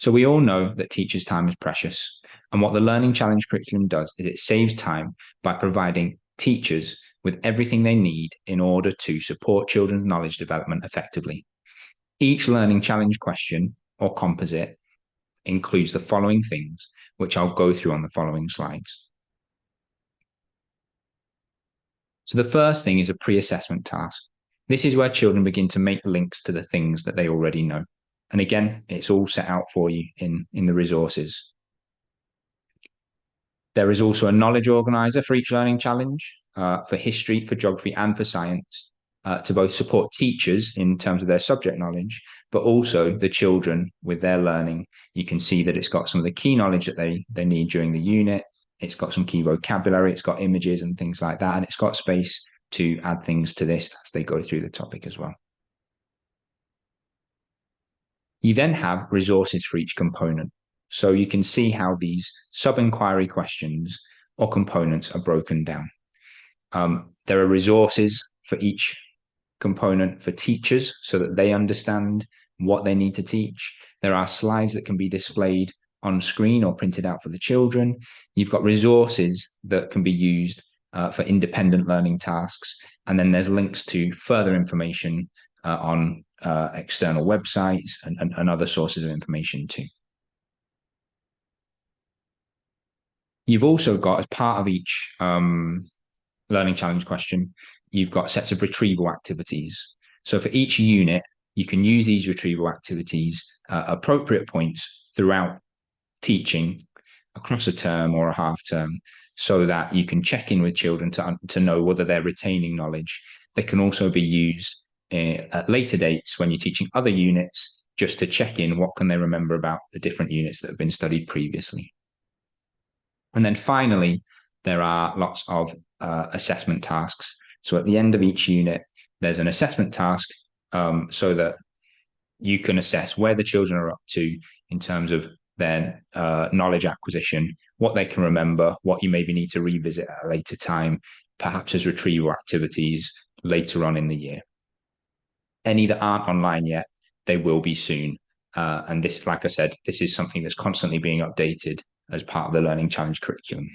So we all know that teachers' time is precious. And what the Learning Challenge curriculum does is it saves time by providing teachers with everything they need in order to support children's knowledge development effectively. Each Learning Challenge question or composite includes the following things, which I'll go through on the following slides. So the first thing is a pre-assessment task. This is where children begin to make links to the things that they already know. And again, it's all set out for you in the resources. There is also a knowledge organizer for each learning challenge, for history, for geography, and for science, to both support teachers in terms of their subject knowledge, but also the children with their learning. You can see that it's got some of the key knowledge that they need during the unit. It's got some key vocabulary, it's got images and things like that, and it's got space to add things to this as they go through the topic as well. You then have resources for each component. So you can see how these sub-inquiry questions or components are broken down. There are resources for each component for teachers so that they understand what they need to teach. There are slides that can be displayed on screen or printed out for the children. You've got resources that can be used for independent learning tasks. And then there's links to further information on external websites and other sources of information too. You've also got, as part of each learning challenge question, you've got sets of retrieval activities. So for each unit, you can use these retrieval activities at appropriate points throughout teaching across a term or a half term, so that you can check in with children to know whether they're retaining knowledge. They can also be used at later dates when you're teaching other units, just to check in what can they remember about the different units that have been studied previously. And then finally, there are lots of assessment tasks. So at the end of each unit, there's an assessment task so that you can assess where the children are up to in terms of their knowledge acquisition, what they can remember, what you maybe need to revisit at a later time, perhaps as retrieval activities later on in the year. Any that aren't online yet, they will be soon. And this, like I said, this is something that's constantly being updated as part of the Learning Challenge curriculum.